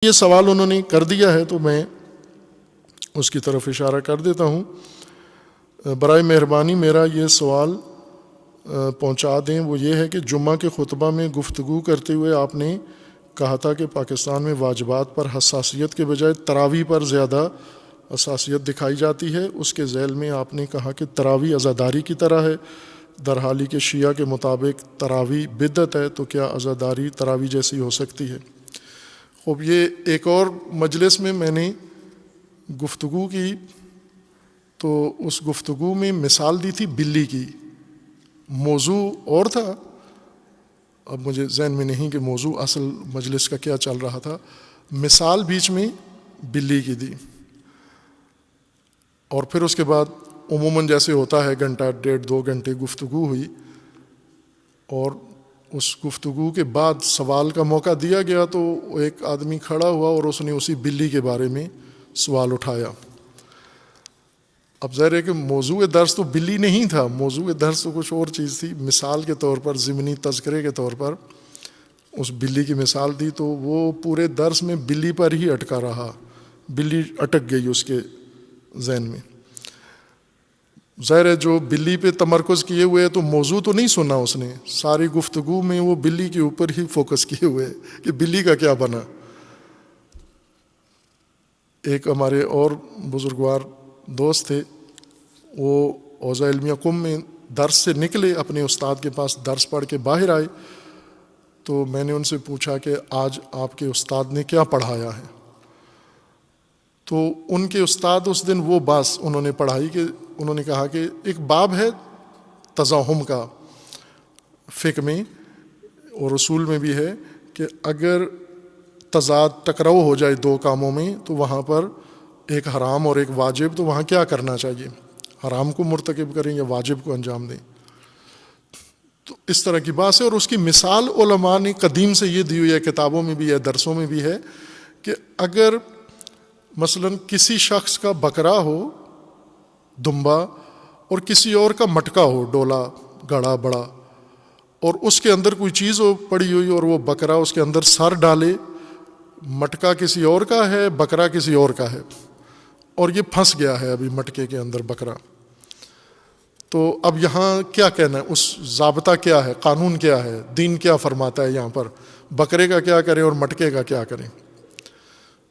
یہ سوال انہوں نے کر دیا ہے تو میں اس کی طرف اشارہ کر دیتا ہوں. برائے مہربانی میرا یہ سوال پہنچا دیں. وہ یہ ہے کہ جمعہ کے خطبہ میں گفتگو کرتے ہوئے آپ نے کہا تھا کہ پاکستان میں واجبات پر حساسیت کے بجائے تراویح پر زیادہ حساسیت دکھائی جاتی ہے. اس کے ذیل میں آپ نے کہا کہ تراویح عزاداری کی طرح ہے، درحالی کہ شیعہ کے مطابق تراویح بدعت ہے، تو کیا عزاداری تراویح جیسی ہو سکتی ہے؟ خوب، یہ ایک اور مجلس میں نے گفتگو کی تو اس گفتگو میں مثال دی تھی بلی کی. موضوع اور تھا، اب مجھے ذہن میں نہیں کہ موضوع اصل مجلس کا کیا چل رہا تھا. مثال بیچ میں بلی کی دی، اور پھر اس کے بعد عموماً جیسے ہوتا ہے گھنٹہ ڈیڑھ 2 گھنٹے گفتگو ہوئی، اور اس گفتگو کے بعد سوال کا موقع دیا گیا تو ایک آدمی کھڑا ہوا اور اس نے اسی بلی کے بارے میں سوال اٹھایا. اب ظاہر ہے کہ موضوع درس تو بلی نہیں تھا، موضوع درس تو کچھ اور چیز تھی. مثال کے طور پر، ضمنی تذکرے کے طور پر اس بلی کی مثال دی، تو وہ پورے درس میں بلی پر ہی اٹکا رہا، بلی اٹک گئی اس کے ذہن میں. ظاہر ہے جو بلی پہ تمرکز کیے ہوئے تو موضوع تو نہیں سنا اس نے، ساری گفتگو میں وہ بلی کے اوپر ہی فوکس کیے ہوئے کہ بلی کا کیا بنا. ایک ہمارے اور بزرگوار دوست تھے، وہ اوضاع علمیہ قم میں درس سے نکلے، اپنے استاد کے پاس درس پڑھ کے باہر آئے، تو میں نے ان سے پوچھا کہ آج آپ کے استاد نے کیا پڑھایا ہے؟ تو ان کے استاد اس دن وہ باس انہوں نے پڑھائی کہ انہوں نے کہا کہ ایک باب ہے تزاحم کا فقہ میں اور اصول میں بھی ہے کہ اگر تضاد ٹکراؤ ہو جائے 2 کاموں میں تو وہاں پر ایک حرام اور ایک واجب، تو وہاں کیا کرنا چاہیے؟ حرام کو مرتکب کریں یا واجب کو انجام دیں؟ تو اس طرح کی بات ہے. اور اس کی مثال علماء نے قدیم سے یہ دی ہوئی ہے، کتابوں میں بھی ہے، درسوں میں بھی ہے، کہ اگر مثلا کسی شخص کا بکرا ہو دمبا اور کسی اور کا مٹکا ہو ڈولا گڑا بڑا، اور اس کے اندر کوئی چیز ہو پڑی ہوئی اور وہ بکرا اس کے اندر سر ڈالے، مٹکا کسی اور کا ہے، بکرا کسی اور کا ہے، اور یہ پھنس گیا ہے ابھی مٹکے کے اندر بکرا، تو اب یہاں کیا کہنا ہے؟ اس ضابطہ کیا ہے؟ قانون کیا ہے؟ دین کیا فرماتا ہے یہاں پر؟ بکرے کا کیا کریں اور مٹکے کا کیا کریں؟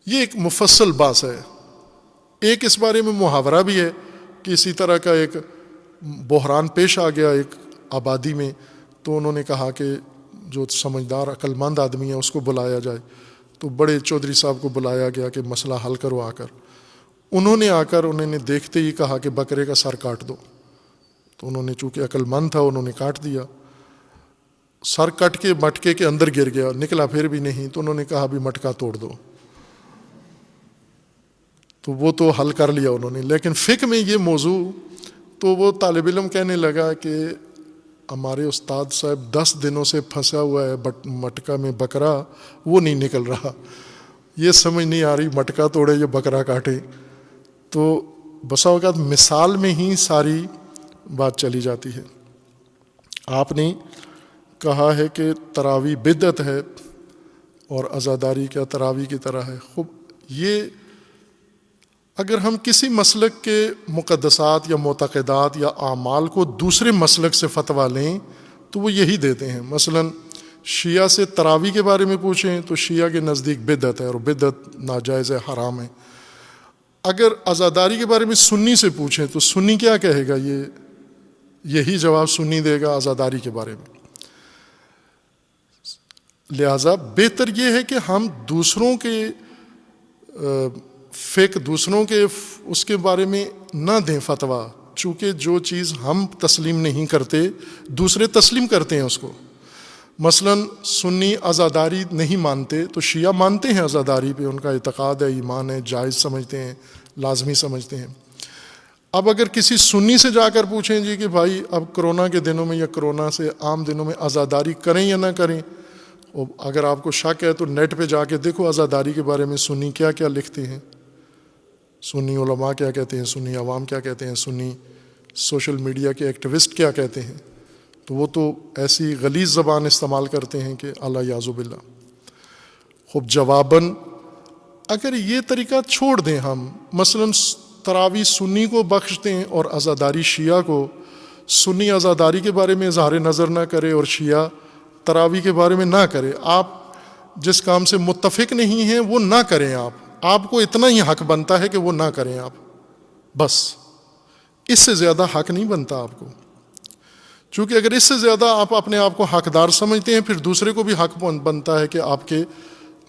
یہ ایک مفصل بات ہے. ایک اس بارے میں محاورہ بھی ہے کہ اسی طرح کا ایک بحران پیش آ گیا ایک آبادی میں، تو انہوں نے کہا کہ جو سمجھدار عقل مند آدمی ہے اس کو بلایا جائے. تو بڑے چودھری صاحب کو بلایا گیا کہ مسئلہ حل کرو آ کر. انہوں نے دیکھتے ہی کہا کہ بکرے کا سر کاٹ دو. تو انہوں نے چونکہ عقل مند تھا انہوں نے کاٹ دیا. سر کٹ کے مٹکے کے اندر گر گیا، نکلا پھر بھی نہیں. تو انہوں نے کہا بھی مٹکا توڑ دو. تو وہ تو حل کر لیا انہوں نے. لیکن فقہ میں یہ موضوع، تو وہ طالب علم کہنے لگا کہ ہمارے استاد صاحب 10 دنوں سے پھنسا ہوا ہے مٹکا میں بکرا، وہ نہیں نکل رہا، یہ سمجھ نہیں آ رہی مٹکا توڑے یا بکرا کاٹے. تو بسا اوقات مثال میں ہی ساری بات چلی جاتی ہے. آپ نے کہا ہے کہ تراویح بدعت ہے اور عزاداری کیا تراویح کی طرح ہے. خوب، یہ اگر ہم کسی مسلک کے مقدسات یا معتقدات یا اعمال کو دوسرے مسلک سے فتویٰ لیں تو وہ یہی دیتے ہیں. مثلا شیعہ سے تراویح کے بارے میں پوچھیں تو شیعہ کے نزدیک بدعت ہے اور بدعت ناجائز ہے، حرام ہے. اگر عزاداری کے بارے میں سنی سے پوچھیں تو سنی کیا کہے گا؟ یہی جواب سنی دے گا عزاداری کے بارے میں. لہٰذا بہتر یہ ہے کہ ہم دوسروں کے فقہ، دوسروں کے اس کے بارے میں نہ دیں فتویٰ، چونکہ جو چیز ہم تسلیم نہیں کرتے دوسرے تسلیم کرتے ہیں اس کو. مثلا سنی عزاداری نہیں مانتے تو شیعہ مانتے ہیں عزاداری پہ، ان کا اعتقاد ہے، ایمان ہے، جائز سمجھتے ہیں، لازمی سمجھتے ہیں. اب اگر کسی سنی سے جا کر پوچھیں جی کہ بھائی اب کرونا کے دنوں میں یا کرونا سے عام دنوں میں عزاداری کریں یا نہ کریں، اور اگر آپ کو شک ہے تو نیٹ پہ جا کے دیکھو عزاداری کے بارے میں سنی کیا کیا لکھتے ہیں، سنی علماء کیا کہتے ہیں، سنی عوام کیا کہتے ہیں، سنی سوشل میڈیا کے ایکٹیوسٹ کیا کہتے ہیں. تو وہ تو ایسی غلیظ زبان استعمال کرتے ہیں کہ اعلیٰ یعذ باللہ. خوب جواباً اگر یہ طریقہ چھوڑ دیں ہم، مثلاً تراویح سنی کو بخش دیں اور عزاداری شیعہ کو، سنی عزاداری کے بارے میں اظہار نظر نہ کرے اور شیعہ تراویح کے بارے میں نہ کرے، آپ جس کام سے متفق نہیں ہیں وہ نہ کریں، آپ کو اتنا ہی حق بنتا ہے کہ وہ نہ کریں آپ، بس اس سے زیادہ حق نہیں بنتا آپ کو، چونکہ اگر اس سے زیادہ آپ اپنے آپ کو حقدار سمجھتے ہیں، پھر دوسرے کو بھی حق بنتا ہے کہ آپ کے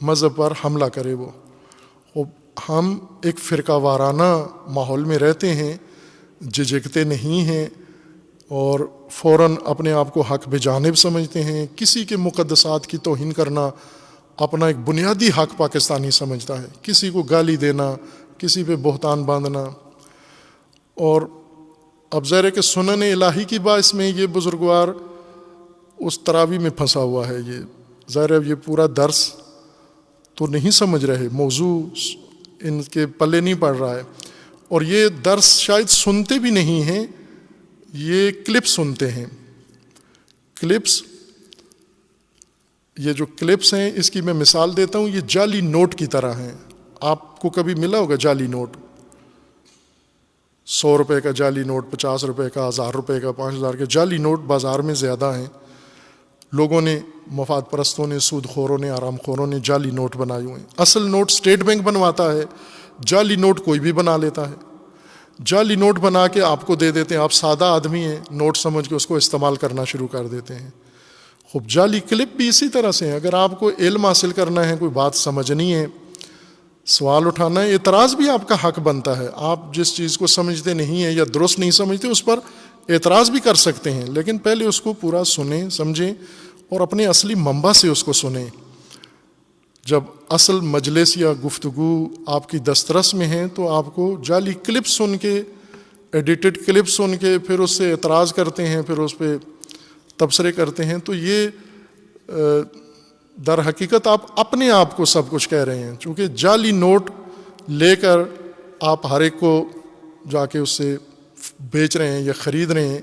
مذہب پر حملہ کرے وہ۔ ہم ایک فرقہ وارانہ ماحول میں رہتے ہیں، جھجکتے نہیں ہیں اور فوراً اپنے آپ کو حق بجانب سمجھتے ہیں۔ کسی کے مقدسات کی توہین کرنا اپنا ایک بنیادی حق پاکستانی سمجھتا ہے، کسی کو گالی دینا، کسی پہ بہتان باندھنا۔ اور اب ظاہر ہے کہ سنن الہی کی باعث میں یہ بزرگوار اس تراویح میں پھنسا ہوا ہے، یہ ظاہر ہے یہ پورا درس تو نہیں سمجھ رہے، موضوع ان کے پلے نہیں پڑ رہا ہے، اور یہ درس شاید سنتے بھی نہیں ہیں، یہ کلپ سنتے ہیں۔ کلپس، یہ جو کلپس ہیں اس کی میں مثال دیتا ہوں، یہ جعلی نوٹ کی طرح ہیں۔ آپ کو کبھی ملا ہوگا جعلی نوٹ، 100 روپے کا جعلی نوٹ، 50 روپے کا، 1000 روپے کا، 5000 کے جعلی نوٹ بازار میں زیادہ ہیں۔ لوگوں نے، مفاد پرستوں نے، سود خوروں نے، آرام خوروں نے جعلی نوٹ بنائے ہوئے ہیں۔ اصل نوٹ اسٹیٹ بینک بنواتا ہے، جعلی نوٹ کوئی بھی بنا لیتا ہے۔ جعلی نوٹ بنا کے آپ کو دے دیتے ہیں، آپ سادہ آدمی ہیں، نوٹ سمجھ کے اس کو استعمال کرنا شروع کر دیتے ہیں۔ خوب جعلی کلپ بھی اسی طرح سے ہیں۔ اگر آپ کو علم حاصل کرنا ہے، کوئی بات سمجھنی ہے، سوال اٹھانا ہے، اعتراض بھی آپ کا حق بنتا ہے۔ آپ جس چیز کو سمجھتے نہیں ہیں یا درست نہیں سمجھتے اس پر اعتراض بھی کر سکتے ہیں، لیکن پہلے اس کو پورا سنیں، سمجھیں اور اپنے اصلی منبع سے اس کو سنیں۔ جب اصل مجلس یا گفتگو آپ کی دسترس میں ہے تو آپ کو جعلی کلپ سن کے، ایڈیٹڈ کلپ سن کے پھر اس سے اعتراض کرتے ہیں، پھر اس پہ تبصرے کرتے ہیں، تو یہ در حقیقت آپ اپنے آپ کو سب کچھ کہہ رہے ہیں، چونکہ جعلی نوٹ لے کر آپ ہر ایک کو جا کے اس سے بیچ رہے ہیں یا خرید رہے ہیں،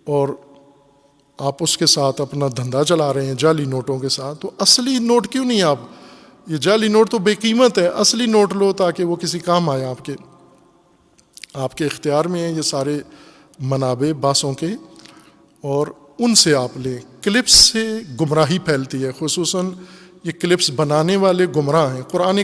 اور آپ اس کے ساتھ اپنا دھندا چلا رہے ہیں جعلی نوٹوں کے ساتھ۔ تو اصلی نوٹ کیوں نہیں، آپ یہ جعلی نوٹ تو بے قیمت ہے، اصلی نوٹ لو تاکہ وہ کسی کام آئے۔ آپ کے اختیار میں ہیں یہ سارے منابع باسوں کے، اور ان سے آپ لیں۔ کلپس سے گمراہی پھیلتی ہے، خصوصاً یہ کلپس بنانے والے گمراہ ہیں۔ قرآن